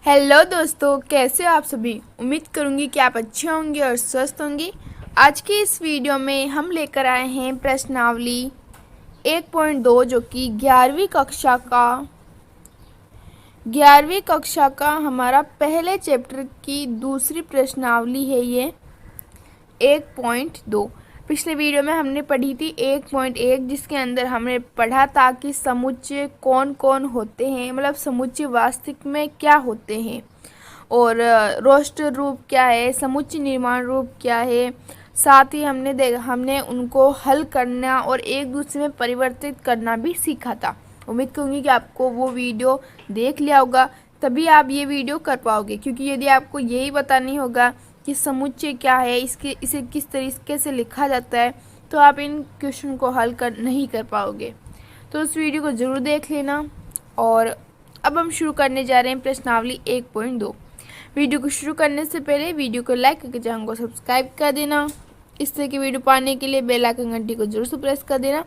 Hello दोस्तों, कैसे हो आप सभी। उम्मीद करूंगी कि आप अच्छे होंगे और स्वस्थ होंगे। आज की इस वीडियो में हम लेकर आए हैं प्रश्नावली 1.2 जो कि 11वीं कक्षा का हमारा पहले चैप्टर की दूसरी प्रश्नावली है। ये 1.2 पिछले वीडियो में हमने पढ़ी थी 1.1 जिसके अंदर हमने पढ़ा था कि समुच्चय कौन कौन होते हैं, मतलब समुच्चय वास्तविक में क्या होते हैं और रोस्टर रूप क्या है, समुच्चय निर्माण रूप क्या है। साथ ही हमने उनको हल करना और एक दूसरे में परिवर्तित करना भी सीखा था। उम्मीद करूँगी कि आपको वो वीडियो देख लिया होगा, तभी आप ये वीडियो कर पाओगे, क्योंकि यदि आपको यही पता नहीं होगा कि समुच्चय क्या है, इसे किस तरीके से लिखा जाता है, तो आप इन क्वेश्चन को हल नहीं कर पाओगे। तो उस वीडियो को ज़रूर देख लेना। और अब हम शुरू करने जा रहे हैं प्रश्नावली 1.2। वीडियो को शुरू करने से पहले वीडियो को लाइक करके चैनल को सब्सक्राइब कर देना। इस तरह की वीडियो पाने के लिए बेल आइकन घंटी को जरूर से प्रेस कर देना।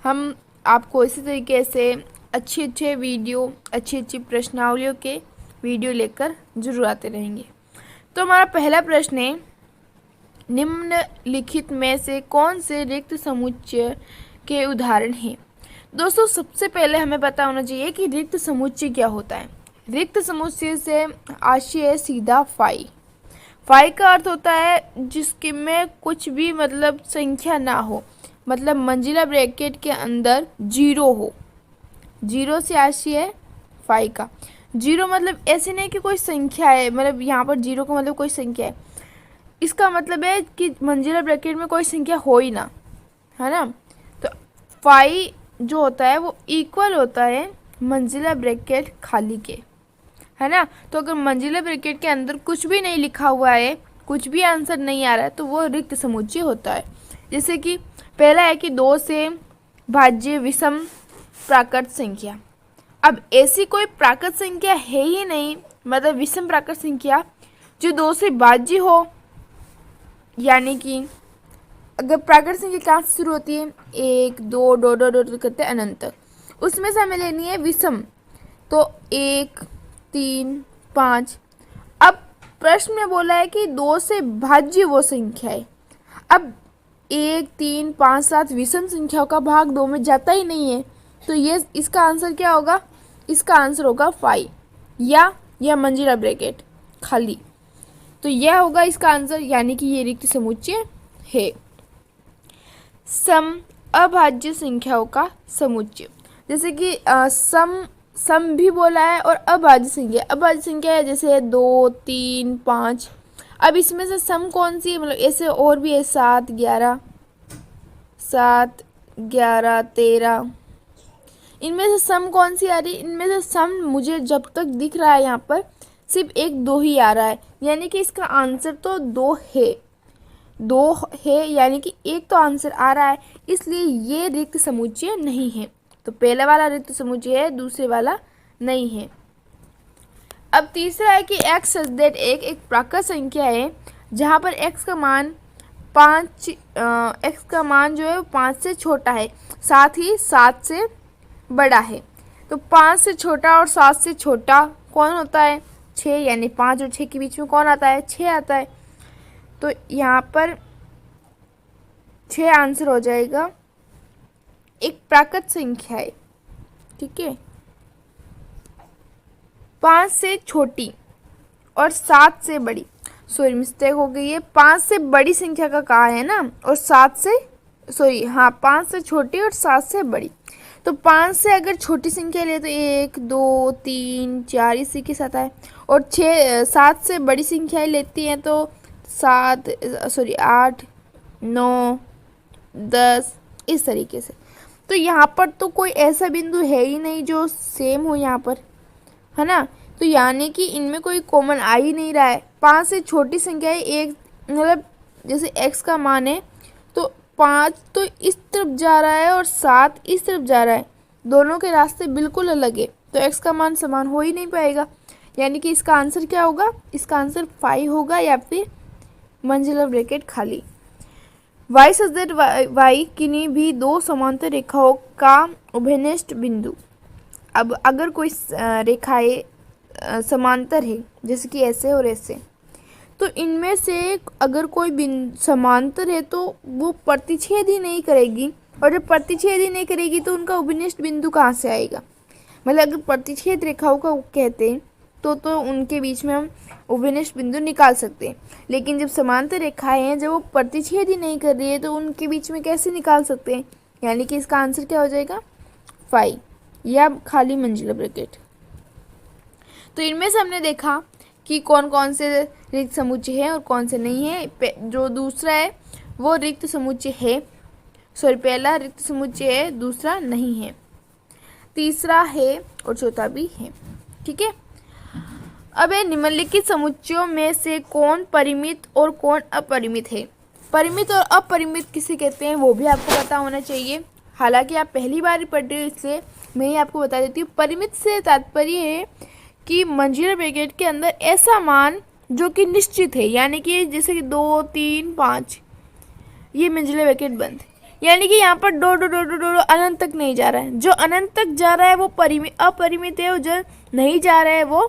हम आपको इसी तरीके से अच्छे वीडियो, अच्छी प्रश्नावलियों के वीडियो लेकर जरूर आते रहेंगे। तो हमारा पहला प्रश्न है, निम्नलिखित में से कौन से रिक्त समुच्चय के उदाहरण हैं। दोस्तों, सबसे पहले हमें पता होना चाहिए कि रिक्त समुच्चय क्या होता है। रिक्त समुच्चय से आशय है सीधा फाई। फाई का अर्थ होता है जिसके में कुछ भी मतलब संख्या ना हो, मतलब मंजिला ब्रैकेट के अंदर जीरो हो। जीरो से आशय है फाई का। जीरो मतलब ऐसे नहीं कि कोई संख्या है, मतलब यहाँ पर जीरो का मतलब कोई संख्या है, इसका मतलब है कि मंजिला ब्रैकेट में कोई संख्या हो ही ना, है ना। तो फाई जो होता है वो इक्वल होता है मंजिला ब्रैकेट खाली के, है ना। तो अगर मंजिला ब्रैकेट के अंदर कुछ भी नहीं लिखा हुआ है, कुछ भी आंसर नहीं आ रहा है, तो वो रिक्त समुच्चय होता है। जैसे कि पहला है कि 2 से भाज्य विषम प्राकृत संख्या। अब ऐसी कोई प्राकृत संख्या है ही नहीं, मतलब विषम प्राकृत संख्या जो 2 से भाज्य हो। यानी कि अगर प्राकृत संख्या कहाँ से शुरू होती है, 1 2 दो दो दो करते अनंत तक, उसमें से हमें लेनी है विषम। तो 1 3 5। अब प्रश्न में बोला है कि 2 से भाज्य वो संख्या है। अब 1 3 5 7 विषम संख्याओं का भाग 2 में जाता ही नहीं है, तो ये इसका आंसर क्या होगा। इसका आंसर होगा फाई या मंजिला ब्रैकेट खाली। तो यह होगा इसका आंसर, यानी कि ये रिक्त समुच्चय है। सम अभाज्य संख्याओं का समुच्चय। जैसे कि सम भी बोला है और अभाज्य संख्या है, जैसे 2 3 5। अब इसमें से सम कौन सी है, मतलब ऐसे और भी है 7 11 13। इनमें से सम कौन सी आ रही है, इनमें से सम मुझे जब तक दिख रहा है यहाँ पर सिर्फ 1 2 ही आ रहा है, यानी कि इसका आंसर तो 2 है, यानी कि एक तो आंसर आ रहा है, इसलिए ये रिक्त समुच्चय नहीं है। तो पहला वाला रिक्त समुच्चय है, दूसरे वाला नहीं है। अब तीसरा है कि x एक प्राकृत संख्या है जहाँ पर x का मान 5 x का मान जो है 5 से छोटा है, साथ ही 7 से बड़ा है। तो 5 से छोटा और 7 से छोटा कौन होता है, 6, यानी 5 और 6 के बीच में कौन आता है, 6 आता है। तो यहाँ पर 6 आंसर हो जाएगा। एक प्राकृत संख्या है, ठीक है, 5 से छोटी और 7 से बड़ी। सॉरी, मिस्टेक हो गई है, 5 से बड़ी संख्या का कहा है ना, और 5 से छोटी और 7 से बड़ी। तो 5 से अगर छोटी संख्या ले तो 1 2 3 4 इसी के साथ आए, और 7 से बड़ी संख्याएं लेती हैं तो 8 9 10 इस तरीके से। तो यहाँ पर तो कोई ऐसा बिंदु है ही नहीं जो सेम हो यहाँ पर, है ना। तो यानी कि इनमें कोई कॉमन आ ही नहीं रहा है। 5 से छोटी संख्या है, एक मतलब जैसे x का मान है तो 5 तो इस तरफ जा रहा है और 7 इस तरफ जा रहा है, दोनों के रास्ते बिल्कुल अलग है, तो x का मान समान हो ही नहीं पाएगा। यानी कि इसका आंसर क्या होगा, इसका आंसर 5 होगा या फिर मंजिला ब्रैकेट खाली। y सज y किन्हीं भी 2 समांतर रेखाओं का उभयनिष्ठ बिंदु। अब अगर कोई रेखा है समांतर है, जैसे कि ऐसे और ऐसे, तो इनमें से अगर कोई समांतर है तो वो प्रतिच्छेद ही नहीं करेगी, और जब प्रतिच्छेद ही नहीं करेगी तो उनका उपनिष्ठ बिंदु कहाँ से आएगा। मतलब अगर प्रतिच्छेद रेखाओं का कहते हैं तो उनके बीच में हम उपनिष्ठ बिंदु निकाल सकते हैं, लेकिन जब समांतर रेखाएं हैं, जब वो प्रतिच्छेद ही नहीं कर रही है तो उनके बीच में कैसे निकाल सकते हैं। यानी कि इसका आंसर क्या हो जाएगा, फाई, या खाली मंजिला ब्रैकेट। तो इनमें से हमने देखा कि कौन कौन से रिक्त समुच्चय है और कौन से नहीं है। जो दूसरा है वो रिक्त समुच्चय है, सॉरी पहला रिक्त समुच्चय है, दूसरा नहीं है, तीसरा है और चौथा भी है। ठीक है। अब निम्नलिखित समुच्चयों में से कौन परिमित और कौन अपरिमित है। परिमित और अपरिमित किसे कहते हैं वो भी आपको पता होना चाहिए। हालांकि आप पहली बार पढ़ रहे हो इसलिए मैं ही आपको बता देती हूँ। परिमित से तात्पर्य है कि मंजिला ब्रैकेट के अंदर ऐसा मान जो कि निश्चित है, यानी कि जैसे कि 2, 3, 5, ये मंजिला ब्रैकेट बंद, यानी कि यहाँ पर दो अनंत तक नहीं जा रहा है। जो अनंत तक जा रहा है वो अपरिमित है, और जो नहीं जा रहा है वो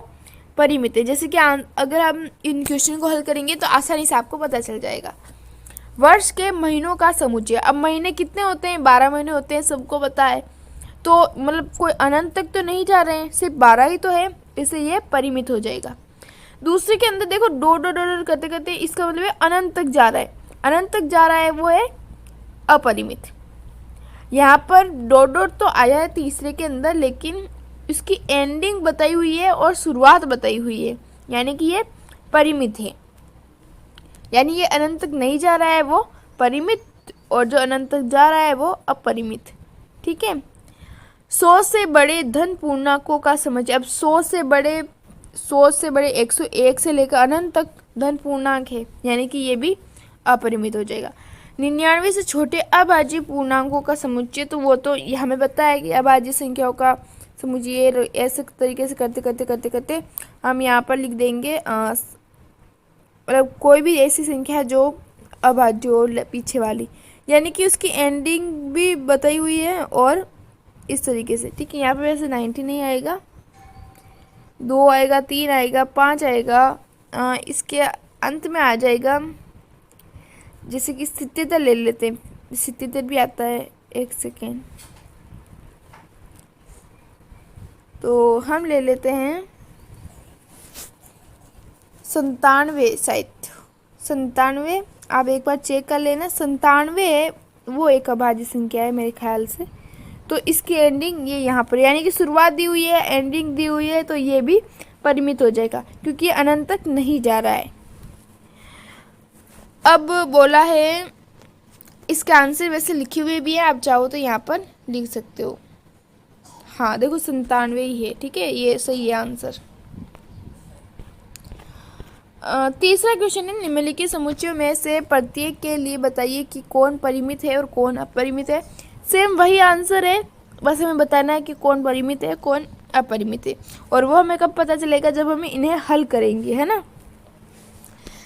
परिमित है। जैसे कि अगर हम इन क्वेश्चन को हल करेंगे तो आसानी से आपको पता चल जाएगा। वर्ष के महीनों का समुच्चय, अब महीने कितने होते हैं, 12 महीने होते हैं, सबको पता है। तो मतलब कोई अनंत तक तो नहीं जा रहे हैं, सिर्फ 12 ही तो है, इसलिए ये परिमित हो जाएगा। दूसरे के अंदर देखो डो करते करते इसका मतलब है अनंत तक जा रहा है, अनंत तक जा रहा है वो है अपरिमित। यहाँ पर डॉट तो आया है तीसरे के अंदर, लेकिन इसकी एंडिंग बताई हुई है और शुरुआत बताई हुई है, यानी कि ये परिमित है, यानी ये अनंत तक नहीं जा रहा है वो परिमित, और जो अनंत तक जा रहा है वो अपरिमित। ठीक है। 100 से बड़े धन पूर्णांकों का समुच्चय, अब 100 से बड़े 101 से लेकर अनंत तक धन पूर्णांक है, यानी कि ये भी अपरिमित हो जाएगा। 99 से छोटे अभाज्य पूर्णांकों का समुच्चय, तो वो तो हमें पता है कि अभाज्य संख्याओं का समुच्चय ऐसे तरीके से करते हम यहाँ पर लिख देंगे मतलब कोई भी ऐसी संख्या है जो अभाज्य हो पीछे वाली, यानी कि उसकी एंडिंग भी बताई हुई है और इस तरीके से। ठीक है। यहाँ पे वैसे 90 नहीं आएगा, 2 आएगा, 3 आएगा, 5 आएगा, इसके अंत में आ जाएगा, जैसे कि 77 ले लेते हैं, 77 भी आता है, एक सेकेंड, तो हम ले लेते हैं 97, शायद 97, आप एक बार चेक कर लेना। 97 वो एक अभाज्य संख्या है मेरे ख्याल से, तो इसकी एंडिंग ये यहाँ पर, यानी कि शुरुआत दी हुई है, एंडिंग दी हुई है, तो ये भी परिमित हो जाएगा क्योंकि अनंत तक नहीं जा रहा है। अब बोला है, इसका आंसर वैसे लिखे हुए भी है, आप चाहो तो यहाँ पर लिख सकते हो। हाँ देखो 97 ही है। ठीक है, ये सही है आंसर। तीसरा क्वेश्चन है, निम्नलिखित समुच्चयों में से प्रत्येक के लिए बताइए कि कौन परिमित है और कौन अपरिमित है। सेम वही आंसर है, बस हमें बताना है कि कौन परिमित है कौन अपरिमित है, और वो हमें कब पता चलेगा, जब हम इन्हें हल करेंगे, है ना।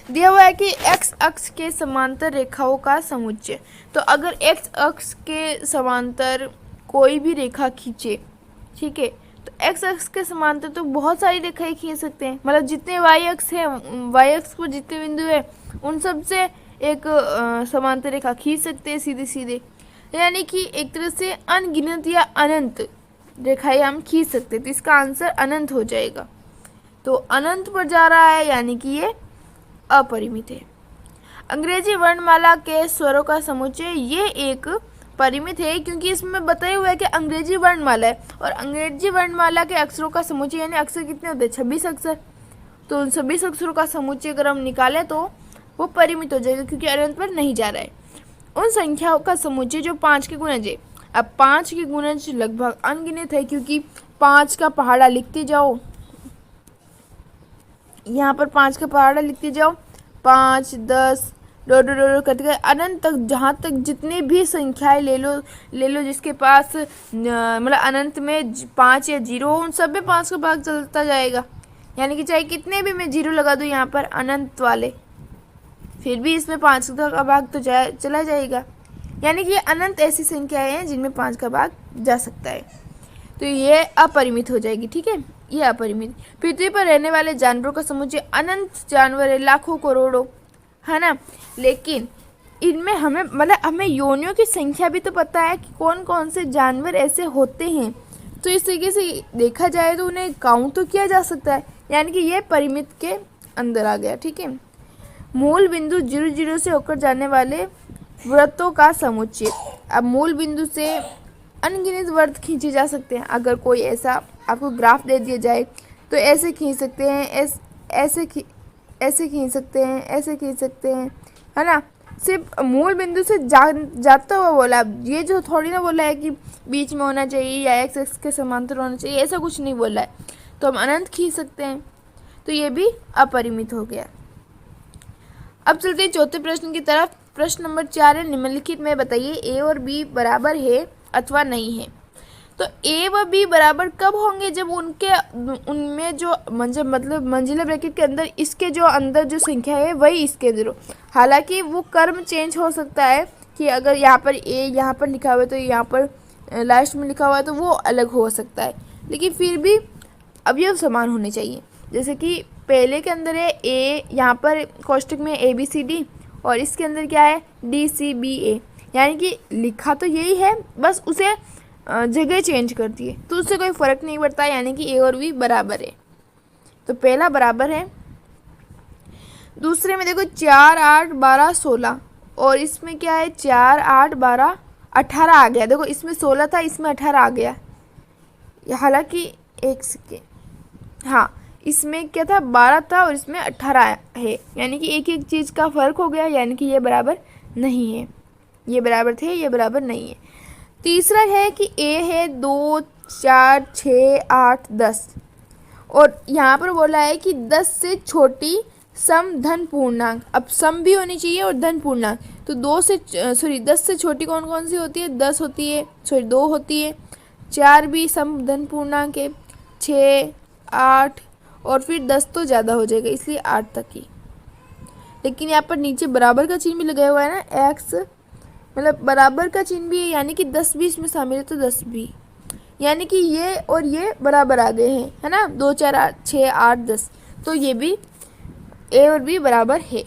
दिया हुआ है कि x अक्ष के समांतर रेखाओं का समुच्चय, तो अगर x अक्ष के समांतर कोई भी रेखा खींचे, ठीक है, तो x अक्ष के समांतर तो बहुत सारी रेखाएं खींच सकते हैं, मतलब जितने y अक्ष है, y अक्ष पर जितने बिंदु है उन सब से एक समांतर रेखा खींच सकते हैं सीधे सीधे, यानी कि एक तरह से अनगिनत या अनंत रेखाएं हम खींच सकते हैं, तो इसका आंसर अनंत हो जाएगा। तो अनंत पर जा रहा है, यानी कि ये अपरिमित है। अंग्रेजी वर्णमाला के स्वरों का समुच्चय, ये एक परिमित है क्योंकि इसमें बताया हुआ है कि अंग्रेजी वर्णमाला है, और अंग्रेजी वर्णमाला के अक्षरों का समुच्चय, यानी अक्षर कितने होते हैं, 26 अक्षर, तो उन 26 अक्षरों का समुच्चय अगर हम निकालें तो वो परिमित हो जाएगा क्योंकि अनंत पर नहीं जा रहा है। उन संख्याओं का समुच्चय जो 5 के गुणज है, अब 5 के गुणज लगभग अनगिनत है क्योंकि 5 का पहाड़ा लिखते जाओ, यहाँ पर 5 का पहाड़ा लिखते जाओ, 5, 10 डो करते अनंत तक, जहाँ तक जितने भी संख्याएं ले लो जिसके पास मतलब अनंत में 5 या 0 हो, उन सब में 5 का भाग चलता जाएगा, यानी कि चाहे कितने भी मैं 0 लगा दूँ यहाँ पर अनंत वाले, फिर भी इसमें 5 का भाग तो चला जाएगा, यानी कि अनंत ऐसी संख्याएं हैं जिनमें 5 का भाग जा सकता है, तो ये अपरिमित हो जाएगी। ठीक है, ये अपरिमित। पृथ्वी पर रहने वाले जानवरों का समुच्चय अनंत जानवर है, लाखों करोड़ों, है ना। लेकिन इनमें हमें योनियों की संख्या भी तो पता है कि कौन कौन से जानवर ऐसे होते हैं। तो इस तरीके से देखा जाए तो उन्हें काउंट तो किया जा सकता है, यानी कि ये परिमित के अंदर आ गया। ठीक है। मूल बिंदु 0 से होकर जाने वाले वृत्तों का समुच्चय। अब मूल बिंदु से अनगिनत वृत्त खींचे जा सकते हैं। अगर कोई ऐसा आपको ग्राफ दे दिया जाए तो ऐसे खींच सकते हैं, ऐसे खींच सकते हैं, ऐसे खींच सकते हैं, है ना। सिर्फ मूल बिंदु से जाता हुआ बोला, ये जो थोड़ी ना बोला है कि बीच में होना चाहिए या एक्स एक्स के समांतर होना चाहिए, ऐसा कुछ नहीं बोला है। तो हम अनंत खींच सकते हैं, तो ये भी अपरिमित हो गया। अब चलते हैं चौथे प्रश्न की तरफ। प्रश्न नंबर 4 है, निम्नलिखित में बताइए ए और बी बराबर है अथवा नहीं है। तो ए व बी बराबर कब होंगे? जब उनमें जो मतलब मंजिला ब्रैकेट के अंदर इसके जो अंदर जो संख्या है वही इसके अंदर हो। हालांकि वो क्रम चेंज हो सकता है कि अगर यहाँ पर ए यहाँ पर लिखा हुआ है तो यहाँ पर लास्ट में लिखा हुआ है तो वो अलग हो सकता है, लेकिन फिर भी अब ये समान होने चाहिए। जैसे कि पहले के अंदर है ए, यहाँ पर कोष्टक में ABCD, और इसके अंदर क्या है DCBA, यानी कि लिखा तो यही है, बस उसे जगह चेंज करती है, तो उससे कोई फ़र्क नहीं पड़ता, यानी कि ए और बी बराबर है। तो पहला बराबर है। दूसरे में देखो 4, 8, 12, 16, और इसमें क्या है 4, 8, 12, 18 आ गया। देखो इसमें 16 था, इसमें 18 आ गया। हालांकि एक सेकेंड, हाँ इसमें क्या था 12 था और इसमें 18 है, यानी कि एक एक चीज़ का फ़र्क हो गया, यानी कि ये बराबर नहीं है। ये बराबर थे, ये बराबर नहीं है। तीसरा है कि ए है 2, 4, 6, 8, 10, और यहाँ पर बोला है कि 10 से छोटी सम धन पूर्णांक। अब सम भी होनी चाहिए और धन पूर्णांक, तो 10 से छोटी कौन कौन सी होती है? 10 होती है, 2 होती है, 4 भी सम धन पूर्णांक है, 6, 8, और फिर 10 तो ज़्यादा हो जाएगा इसलिए 8 तक ही। लेकिन यहाँ पर नीचे बराबर का चिन्ह भी लगाया हुआ है ना, एक्स मतलब बराबर का चिन्ह भी है, यानी कि 10 भी इसमें शामिल है, तो 10 भी, यानी कि ये और ये बराबर आ गए हैं, है ना। 2, 4, 8, 6, 8, 10, तो ये भी ए और बी बराबर है।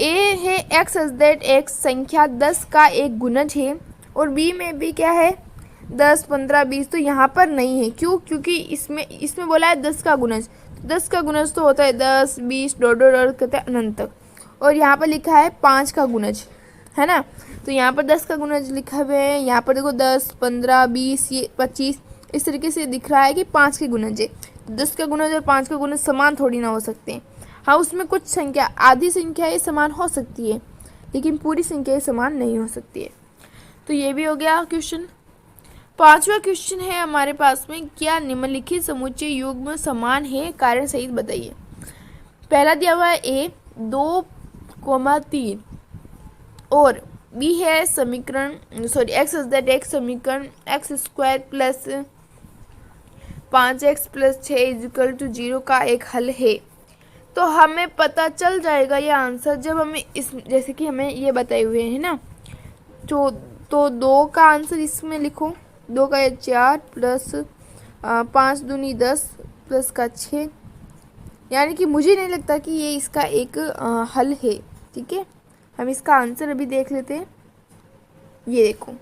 ए है एक्स सच दैट एक्स संख्या 10 का एक गुणज है, और बी में भी क्या है 10, 15, 20, तो यहाँ पर नहीं है। क्यों? क्योंकि इसमें बोला है 10 का गुणज, 10 का गुणज तो होता है 10, 20, डॉट कहते हैं अनंत तक, और यहाँ पर लिखा है 5 का गुणज, है ना। तो यहाँ पर 10 का गुणज लिखा हुआ है, यहाँ पर देखो 10, 15, 20, ये 25, इस तरीके से दिख रहा है कि 5 के गुणज है। 10 का गुणज और 5 का गुणज समान थोड़ी ना हो सकते हैं। हाँ, उसमें कुछ संख्या, आधी संख्याएं समान हो सकती है, लेकिन पूरी संख्याएं समान नहीं हो सकती है। तो ये भी हो गया क्वेश्चन। पांचवा क्वेश्चन है हमारे पास में, क्या निम्नलिखित समुच्चय युग्म समान है? कारण सहित बताइए। पहला दिया हुआ है ए 2,3, और बी है समीकरण एक्स दैट एक्स समीकरण x² plus 5x plus 6 is equal to 0 का एक हल है। तो हमें पता चल जाएगा ये आंसर जब हमें जैसे कि हमें ये बताए हुए हैं ना, तो 2 का आंसर इसमें लिखो, 2 का 4 प्लस 5 दूनी 10 प्लस का 6, यानी कि मुझे नहीं लगता कि ये इसका एक हल है। ठीक है, हम इसका आंसर अभी देख लेते हैं। ये देखो,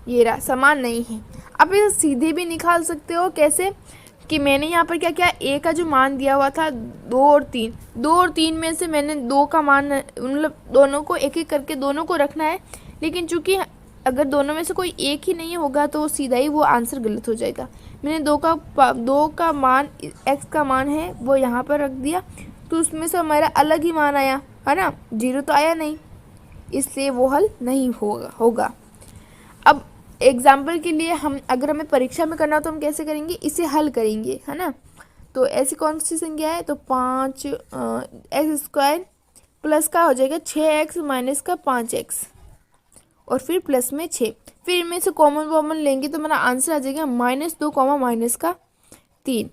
ये रहा, समान नहीं है। अब इसे सीधे भी निकाल सकते हो। कैसे? कि मैंने यहाँ पर क्या किया, ए का जो मान दिया हुआ था 2 और 3 में से मैंने 2 का मान, मतलब दोनों को एक एक करके दोनों को रखना है, लेकिन चूंकि अगर दोनों में से कोई एक ही नहीं होगा तो वो सीधा ही वो आंसर गलत हो जाएगा। मैंने 2 का मान, एक्स का मान है वो यहाँ पर रख दिया, तो उसमें से हमारा अलग ही मान आया, है ना, 0 तो आया नहीं, इसलिए वो हल नहीं होगा। अब एग्जाम्पल के लिए हम, अगर हमें परीक्षा में करना हो तो हम कैसे करेंगे, इसे हल करेंगे, है ना। तो ऐसी कौन सी संख्या है, तो 5x² प्लस का हो जाएगा 6x माइनस का 5x, और फिर प्लस में 6, फिर इनमें से कॉमन लेंगे तो मेरा आंसर आ जाएगा -2, माइनस का 3।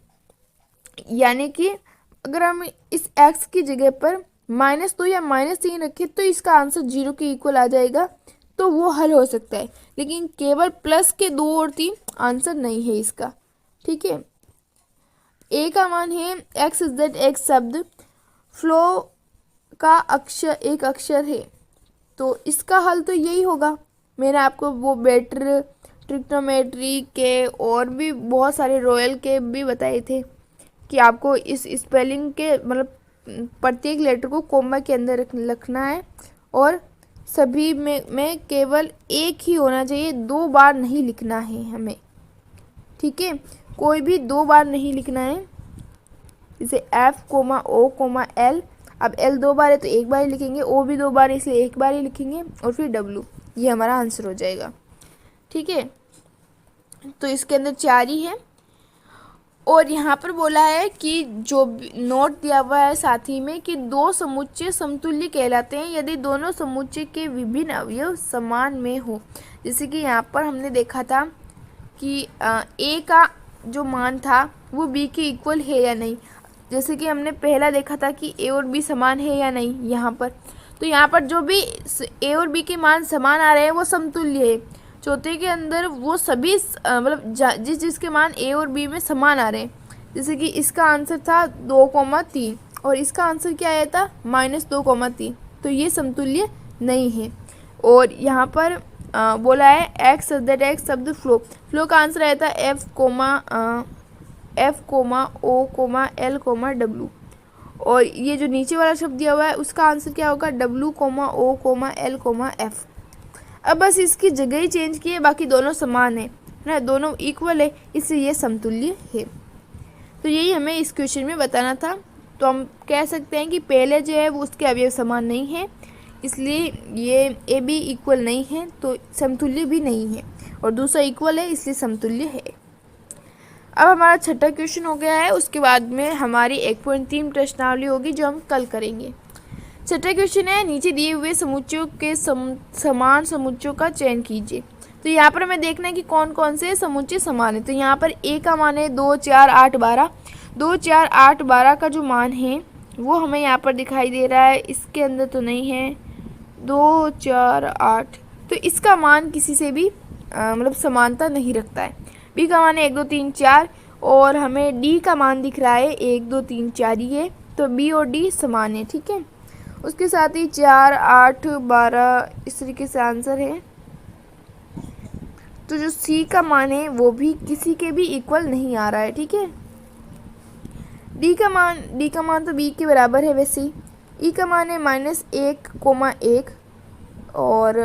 यानी कि अगर हम इस x की जगह पर -2 या -3 रखें तो इसका आंसर 0 के इक्वल आ जाएगा, तो वो हल हो सकता है। लेकिन केवल प्लस के 2 और 3 आंसर नहीं है इसका। ठीक है। ए का मान है एक्स इज एक्स शब्द फ्लो का अक्षर एक अक्षर है, तो इसका हल तो यही होगा। मैंने आपको वो बेटर ट्रिग्नोमेट्री के और भी बहुत सारे रॉयल के भी बताए थे कि आपको इस स्पेलिंग के मतलब प्रत्येक लेटर को कोमा के अंदर रखना है और सभी में केवल एक ही होना चाहिए, 2 बार नहीं लिखना है हमें, ठीक है। कोई भी 2 बार नहीं लिखना है, जैसे एफ कोमा ओ कोमा एल। अब एल 2 बार है तो 1 बार ही लिखेंगे, ओ भी 2 बार है इसलिए 1 बार ही लिखेंगे और फिर डब्लू, ये हमारा आंसर हो जाएगा, ठीक है। तो इसके अंदर 4 ही है। और यहाँ पर बोला है कि जो नोट दिया हुआ है साथ ही में कि 2 समुच्चय समतुल्य कहलाते हैं यदि दोनों समुच्चय के विभिन्न अवयव समान में हो। जैसे कि यहाँ पर हमने देखा था कि ए का जो मान था वो बी के इक्वल है या नहीं। जैसे कि हमने पहला देखा था कि ए और बी समान है या नहीं यहाँ पर, तो यहाँ पर जो भी ए और बी के मान समान आ रहे हैं वो समतुल्य है। चौथे के अंदर वो सभी मतलब जिसके मान ए और बी में समान आ रहे हैं। जैसे कि इसका आंसर था 2,3 और इसका आंसर क्या आया था -2,3, तो ये समतुल्य नहीं है। और यहाँ पर बोला है एक्स शब्द फ्लो का आंसर आया था एफ कोमा ओ कोमा एल कोमा डब्लू। और ये जो नीचे वाला शब्द दिया हुआ है उसका आंसर क्या होगा W comma O comma L comma F। अब बस इसकी जगह ही चेंज की है, बाकी दोनों समान है ना, दोनों इक्वल है, इसलिए ये समतुल्य है। तो यही हमें इस क्वेश्चन में बताना था। तो हम कह सकते हैं कि पहले जो है वो उसके अवयव समान नहीं है, इसलिए ये ए बी इक्वल नहीं है तो समतुल्य भी नहीं है, और दूसरा इक्वल है इसलिए समतुल्य है। अब हमारा छठा क्वेश्चन हो गया है, उसके बाद में हमारी 1.3 प्रश्नावली होगी जो हम कल करेंगे। छठा क्वेश्चन है नीचे दिए हुए समुच्चयों के समान समुच्चयों का चयन कीजिए। तो यहाँ पर हमें देखना है कि कौन कौन से समुच्चय समान है। तो यहाँ पर ए का मान है 2, 4, 8, 12। 2, 4, 8, 12 का जो मान है वो हमें यहाँ पर दिखाई दे रहा है, इसके अंदर तो नहीं है। 2, 4, 8, तो इसका मान किसी से भी मतलब समानता नहीं रखता है। बी का मान है 1, 2, 3, 4 और हमें डी का मान दिख रहा है 1, 2, 3, 4 ही है, तो बी और डी समान है, ठीक है। उसके साथ ही 4, 8, 12 इस तरीके से आंसर है। तो जो सी का मान है वो भी किसी के भी इक्वल नहीं आ रहा है, ठीक है। डी का मान तो बी के बराबर है वैसे। ई का मान है -1,1 और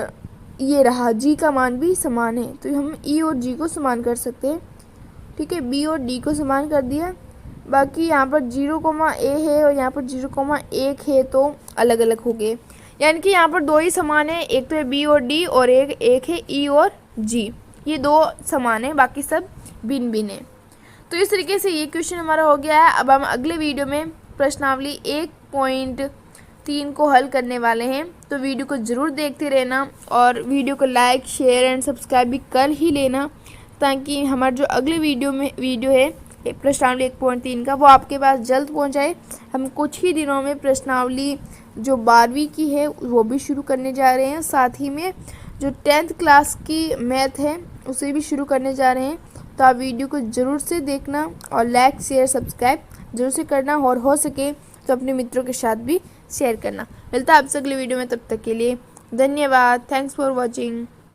ये रहा। जी का मान भी समान है, तो हम ई और जी को समान कर सकते हैं, ठीक है। बी और डी को समान कर दिया। बाकी यहाँ पर 0,a है और यहाँ पर 0,1 है, तो अलग अलग हो गए। यानी कि यहाँ पर 2 ही समान है, एक तो है बी और डी और एक है ई और जी। ये 2 समान है, बाकी सब भिन्न भिन्न है। तो इस तरीके से ये क्वेश्चन हमारा हो गया है। अब हम अगले वीडियो में प्रश्नावली 1.3 को हल करने वाले हैं, तो वीडियो को ज़रूर देखते रहना और वीडियो को लाइक शेयर एंड सब्सक्राइब भी कर ही लेना, ताकि हमारा जो अगले वीडियो है प्रश्नावली 1.3 का वो आपके पास जल्द पहुंच जाए। हम कुछ ही दिनों में प्रश्नावली जो 12वीं की है वो भी शुरू करने जा रहे हैं, साथ ही में जो 10th क्लास की मैथ है उसे भी शुरू करने जा रहे हैं। तो आप वीडियो को ज़रूर से देखना और लाइक शेयर सब्सक्राइब जरूर से करना, और हो सके तो अपने मित्रों के साथ भी शेयर करना। मिलता है आपसे अगले वीडियो में, तब तक के लिए धन्यवाद। Thanks for watching.